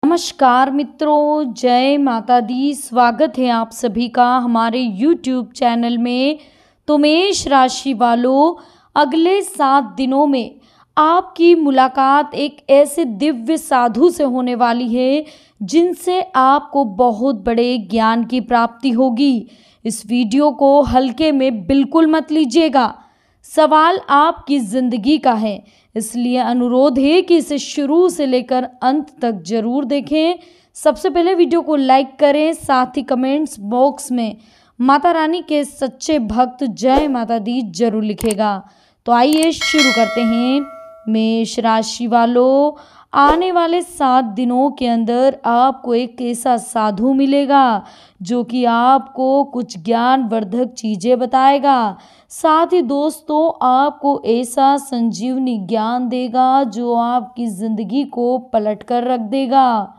नमस्कार मित्रों, जय माता दी। स्वागत है आप सभी का हमारे YouTube चैनल में। तो मेष राशि वालों, अगले 7 दिनों में आपकी मुलाकात एक ऐसे दिव्य साधु से होने वाली है जिनसे आपको बहुत बड़े ज्ञान की प्राप्ति होगी। इस वीडियो को हल्के में बिल्कुल मत लीजिएगा। सवाल आपकी ज़िंदगी का है, इसलिए अनुरोध है कि इसे शुरू से लेकर अंत तक जरूर देखें। सबसे पहले वीडियो को लाइक करें, साथ ही कमेंट्स बॉक्स में माता रानी के सच्चे भक्त जय माता दी जरूर लिखेगा। तो आइए शुरू करते हैं। मेष राशि वालों, आने वाले 7 दिनों के अंदर आपको एक ऐसा साधु मिलेगा जो कि आपको कुछ ज्ञानवर्धक चीज़ें बताएगा। साथ ही दोस्तों, आपको ऐसा संजीवनी ज्ञान देगा जो आपकी ज़िंदगी को पलट कर रख देगा।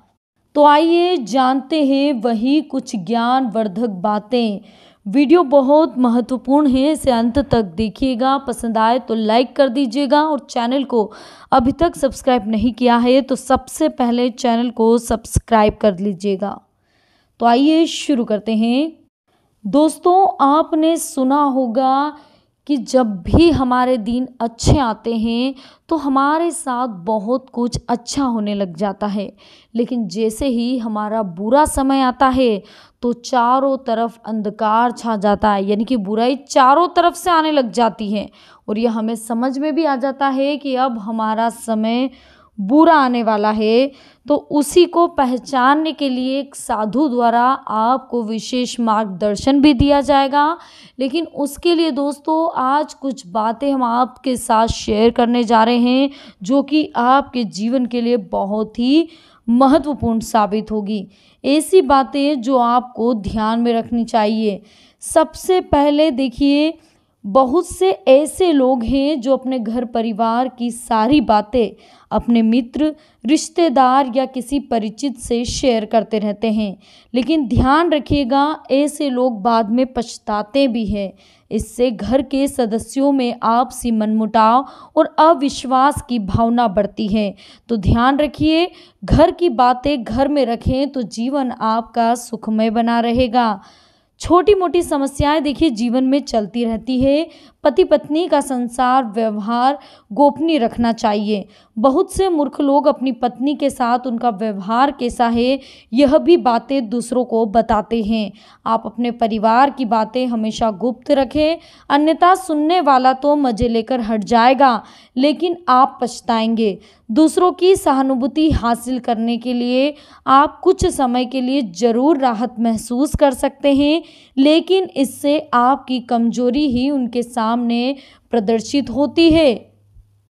तो आइए जानते हैं वही कुछ ज्ञानवर्धक बातें। वीडियो बहुत महत्वपूर्ण है, इसे अंत तक देखिएगा। पसंद आए तो लाइक कर दीजिएगा और चैनल को अभी तक सब्सक्राइब नहीं किया है तो सबसे पहले चैनल को सब्सक्राइब कर लीजिएगा। तो आइए शुरू करते हैं। दोस्तों, आपने सुना होगा कि जब भी हमारे दिन अच्छे आते हैं तो हमारे साथ बहुत कुछ अच्छा होने लग जाता है, लेकिन जैसे ही हमारा बुरा समय आता है तो चारों तरफ अंधकार छा जाता है, यानी कि बुराई चारों तरफ से आने लग जाती है और यह हमें समझ में भी आ जाता है कि अब हमारा समय बुरा आने वाला है। तो उसी को पहचानने के लिए एक साधु द्वारा आपको विशेष मार्गदर्शन भी दिया जाएगा। लेकिन उसके लिए दोस्तों, आज कुछ बातें हम आपके साथ शेयर करने जा रहे हैं जो कि आपके जीवन के लिए बहुत ही महत्वपूर्ण साबित होगी। ऐसी बातें जो आपको ध्यान में रखनी चाहिए। सबसे पहले देखिए, बहुत से ऐसे लोग हैं जो अपने घर परिवार की सारी बातें अपने मित्र, रिश्तेदार या किसी परिचित से शेयर करते रहते हैं, लेकिन ध्यान रखिएगा ऐसे लोग बाद में पछताते भी हैं। इससे घर के सदस्यों में आपसी मनमुटाव और अविश्वास की भावना बढ़ती है। तो ध्यान रखिए, घर की बातें घर में रखें तो जीवन आपका सुखमय बना रहेगा। छोटी मोटी समस्याएं देखिए जीवन में चलती रहती है। पति पत्नी का संसार व्यवहार गोपनीय रखना चाहिए। बहुत से मूर्ख लोग अपनी पत्नी के साथ उनका व्यवहार कैसा है यह भी बातें दूसरों को बताते हैं। आप अपने परिवार की बातें हमेशा गुप्त रखें, अन्यथा सुनने वाला तो मजे लेकर हट जाएगा लेकिन आप पछताएंगे। दूसरों की सहानुभूति हासिल करने के लिए आप कुछ समय के लिए जरूर राहत महसूस कर सकते हैं, लेकिन इससे आपकी कमजोरी ही उनके सामने प्रदर्शित होती है।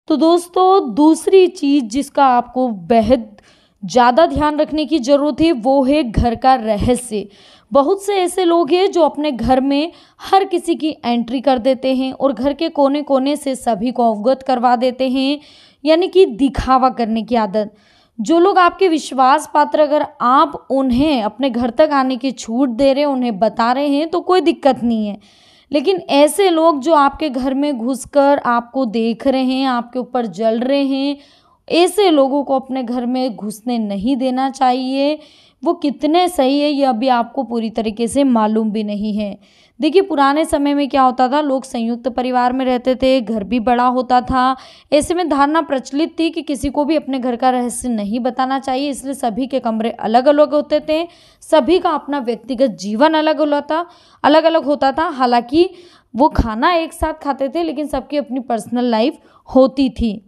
तो दोस्तों, दूसरी चीज़ जिसका आपको बेहद ज़्यादा ध्यान रखने की ज़रूरत है वो है घर का रहस्य। बहुत से ऐसे लोग हैं जो अपने घर में हर किसी की एंट्री कर देते हैं और घर के कोने कोने से सभी को अवगत करवा देते हैं, यानी कि दिखावा करने की आदत। जो लोग आपके विश्वास पात्र, अगर आप उन्हें अपने घर तक आने की छूट दे रहे हैं, उन्हें बता रहे हैं तो कोई दिक्कत नहीं है, लेकिन ऐसे लोग जो आपके घर में घुसकर आपको देख रहे हैं, आपके ऊपर जल रहे हैं, ऐसे लोगों को अपने घर में घुसने नहीं देना चाहिए। वो कितने सही है यह भी आपको पूरी तरीके से मालूम भी नहीं है। देखिए, पुराने समय में क्या होता था, लोग संयुक्त परिवार में रहते थे, घर भी बड़ा होता था। ऐसे में धारणा प्रचलित थी कि किसी को भी अपने घर का रहस्य नहीं बताना चाहिए, इसलिए सभी के कमरे अलग अलग होते थे, सभी का अपना व्यक्तिगत जीवन अलग अलग होता था। हालांकि वो खाना एक साथ खाते थे, लेकिन सबकी अपनी पर्सनल लाइफ होती थी।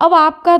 अब आपका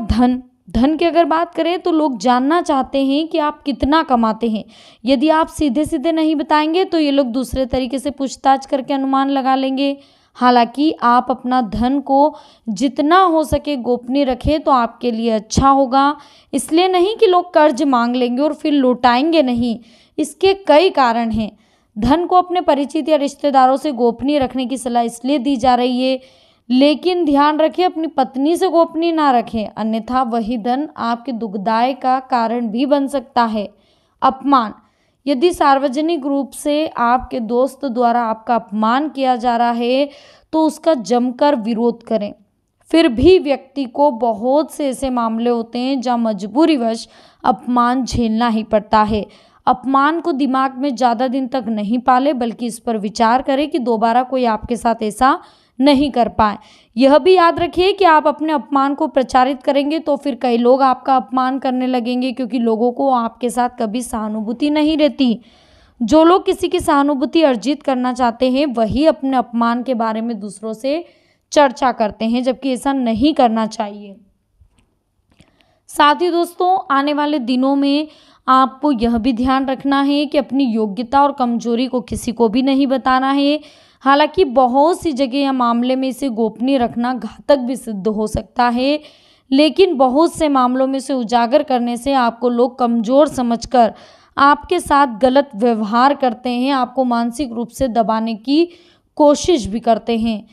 धन की अगर बात करें तो लोग जानना चाहते हैं कि आप कितना कमाते हैं। यदि आप सीधे सीधे नहीं बताएंगे तो ये लोग दूसरे तरीके से पूछताछ करके अनुमान लगा लेंगे। हालांकि आप अपना धन को जितना हो सके गोपनीय रखें तो आपके लिए अच्छा होगा। इसलिए नहीं कि लोग कर्ज मांग लेंगे और फिर लौटाएंगे नहीं, इसके कई कारण हैं। धन को अपने परिचित या रिश्तेदारों से गोपनीय रखने की सलाह इसलिए दी जा रही है, लेकिन ध्यान रखें अपनी पत्नी से गोपनीय ना रखें, अन्यथा वही धन आपके दुखदाई का कारण भी बन सकता है। अपमान, यदि सार्वजनिक रूप से आपके दोस्त द्वारा आपका अपमान किया जा रहा है तो उसका जमकर विरोध करें। फिर भी व्यक्ति को बहुत से ऐसे मामले होते हैं जहाँ मजबूरीवश अपमान झेलना ही पड़ता है। अपमान को दिमाग में ज़्यादा दिन तक नहीं पाले, बल्कि इस पर विचार करें कि दोबारा कोई आपके साथ ऐसा नहीं कर पाए। यह भी याद रखिए कि आप अपने अपमान को प्रचारित करेंगे तो फिर कई लोग आपका अपमान करने लगेंगे, क्योंकि लोगों को आपके साथ कभी सहानुभूति नहीं रहती। जो लोग किसी की सहानुभूति अर्जित करना चाहते हैं वही अपने अपमान के बारे में दूसरों से चर्चा करते हैं, जबकि ऐसा नहीं करना चाहिए। साथ ही दोस्तों, आने वाले दिनों में आपको यह भी ध्यान रखना है कि अपनी योग्यता और कमजोरी को किसी को भी नहीं बताना है। हालांकि बहुत सी जगह या मामले में इसे गोपनीय रखना घातक भी सिद्ध हो सकता है, लेकिन बहुत से मामलों में इसे उजागर करने से आपको लोग कमज़ोर समझकर आपके साथ गलत व्यवहार करते हैं, आपको मानसिक रूप से दबाने की कोशिश भी करते हैं।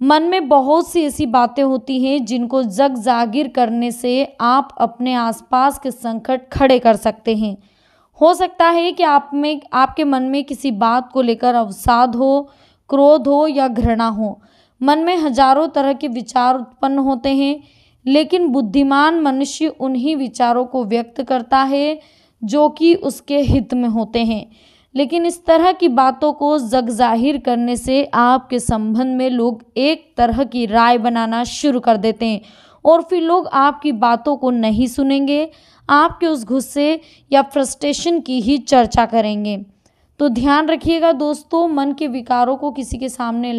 मन में बहुत सी ऐसी बातें होती हैं जिनको जग जाहिर करने से आप अपने आसपास के संकट खड़े कर सकते हैं। हो सकता है कि आपके मन में किसी बात को लेकर अवसाद हो, क्रोध हो या घृणा हो। मन में हजारों तरह के विचार उत्पन्न होते हैं, लेकिन बुद्धिमान मनुष्य उन्हीं विचारों को व्यक्त करता है जो कि उसके हित में होते हैं। लेकिन इस तरह की बातों को जग जाहिर करने से आपके संबंध में लोग एक तरह की राय बनाना शुरू कर देते हैं और फिर लोग आपकी बातों को नहीं सुनेंगे, आपके उस गुस्से या फ्रस्ट्रेशन की ही चर्चा करेंगे। तो ध्यान रखिएगा दोस्तों, मन के विकारों को किसी के सामने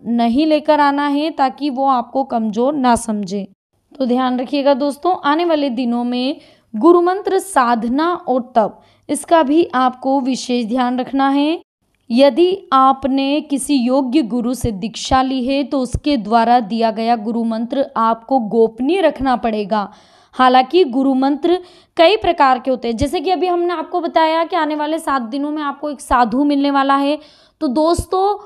नहीं लेकर आना है ताकि वो आपको कमज़ोर ना समझे। तो ध्यान रखिएगा दोस्तों, आने वाले दिनों में गुरु मंत्र साधना और तप, इसका भी आपको विशेष ध्यान रखना है। यदि आपने किसी योग्य गुरु से दीक्षा ली है तो उसके द्वारा दिया गया गुरु मंत्र आपको गोपनीय रखना पड़ेगा। हालांकि गुरु मंत्र कई प्रकार के होते हैं, जैसे कि अभी हमने आपको बताया कि आने वाले 7 दिनों में आपको एक साधु मिलने वाला है। तो दोस्तों,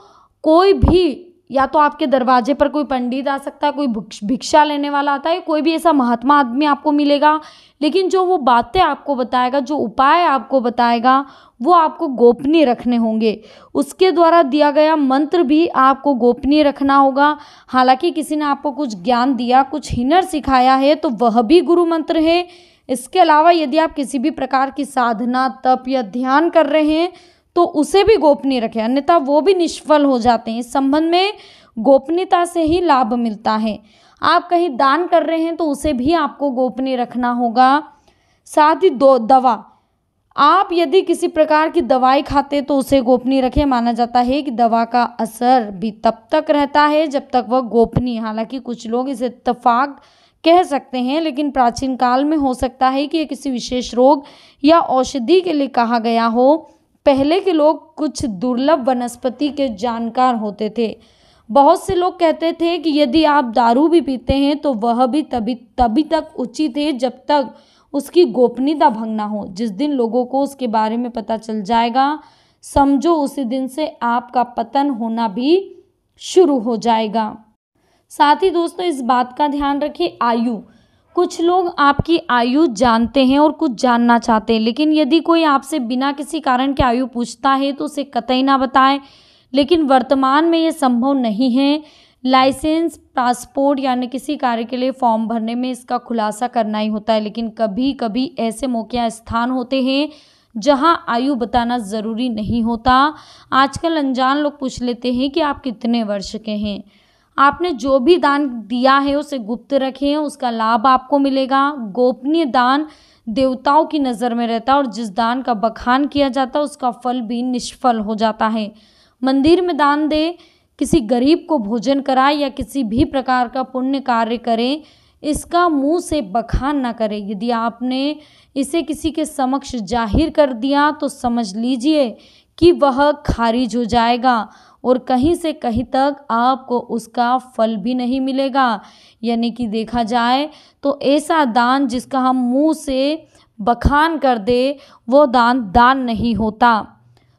कोई भी, या तो आपके दरवाजे पर कोई पंडित आ सकता है, कोई भिक्षा लेने वाला आता है, कोई भी ऐसा महात्मा आदमी आपको मिलेगा, लेकिन जो वो बातें आपको बताएगा, जो उपाय आपको बताएगा, वो आपको गोपनीय रखने होंगे। उसके द्वारा दिया गया मंत्र भी आपको गोपनीय रखना होगा। हालांकि किसी ने आपको कुछ ज्ञान दिया, कुछ हिनर सिखाया है, तो वह भी गुरु मंत्र है। इसके अलावा यदि आप किसी भी प्रकार की साधना, तप या ध्यान कर रहे हैं तो उसे भी गोपनीय रखें, अन्यथा वो भी निष्फल हो जाते हैं। इस संबंध में गोपनीयता से ही लाभ मिलता है। आप कहीं दान कर रहे हैं तो उसे भी आपको गोपनीय रखना होगा। साथ ही दवा, आप यदि किसी प्रकार की दवाई खाते तो उसे गोपनीय रखें। माना जाता है कि दवा का असर भी तब तक रहता है जब तक वह गोपनीय। हालांकि कुछ लोग इसे इत्तेफाक कह सकते हैं, लेकिन प्राचीन काल में हो सकता है कि यह किसी विशेष रोग या औषधि के लिए कहा गया हो। पहले के लोग कुछ दुर्लभ वनस्पति के जानकार होते थे। बहुत से लोग कहते थे कि यदि आप दारू भी पीते हैं तो वह भी तभी तक उचित है जब तक उसकी गोपनीयता भंग ना हो। जिस दिन लोगों को उसके बारे में पता चल जाएगा, समझो उसी दिन से आपका पतन होना भी शुरू हो जाएगा। साथ ही दोस्तों, इस बात का ध्यान रखिए, आयु, कुछ लोग आपकी आयु जानते हैं और कुछ जानना चाहते हैं, लेकिन यदि कोई आपसे बिना किसी कारण के आयु पूछता है तो उसे कतई ना बताएं। लेकिन वर्तमान में ये संभव नहीं है। लाइसेंस, पासपोर्ट यानी किसी कार्य के लिए फॉर्म भरने में इसका खुलासा करना ही होता है, लेकिन कभी कभी ऐसे मौके या स्थान होते हैं जहां आयु बताना ज़रूरी नहीं होता। आजकल अनजान लोग पूछ लेते हैं कि आप कितने वर्ष के हैं। आपने जो भी दान दिया है उसे गुप्त रखें, उसका लाभ आपको मिलेगा। गोपनीय दान देवताओं की नज़र में रहता है और जिस दान का बखान किया जाता है उसका फल भी निष्फल हो जाता है। मंदिर में दान दे, किसी गरीब को भोजन कराए या किसी भी प्रकार का पुण्य कार्य करें, इसका मुंह से बखान ना करें। यदि आपने इसे किसी के समक्ष जाहिर कर दिया तो समझ लीजिए कि वह खारिज हो जाएगा और कहीं से कहीं तक आपको उसका फल भी नहीं मिलेगा। यानी कि देखा जाए तो ऐसा दान जिसका हम मुंह से बखान कर दे वो दान नहीं होता।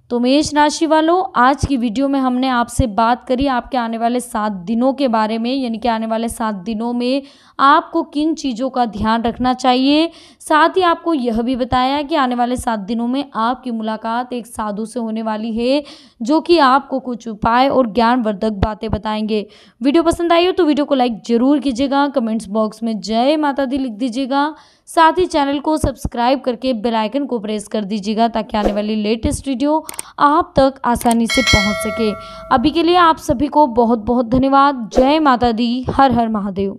तो मेष राशि वालों, आज की वीडियो में हमने आपसे बात करी आपके आने वाले 7 दिनों के बारे में, यानी कि आने वाले 7 दिनों में आपको किन चीज़ों का ध्यान रखना चाहिए। साथ ही आपको यह भी बताया कि आने वाले 7 दिनों में आपकी मुलाकात एक साधु से होने वाली है, जो कि आपको कुछ उपाय और ज्ञानवर्धक बातें बताएंगे। वीडियो पसंद आई हो तो वीडियो को लाइक जरूर कीजिएगा, कमेंट्स बॉक्स में जय माता दी लिख दीजिएगा। साथ ही चैनल को सब्सक्राइब करके बेल आइकन को प्रेस कर दीजिएगा, ताकि आने वाली लेटेस्ट वीडियो आप तक आसानी से पहुंच सके। अभी के लिए आप सभी को बहुत बहुत धन्यवाद। जय माता दी, हर हर महादेव।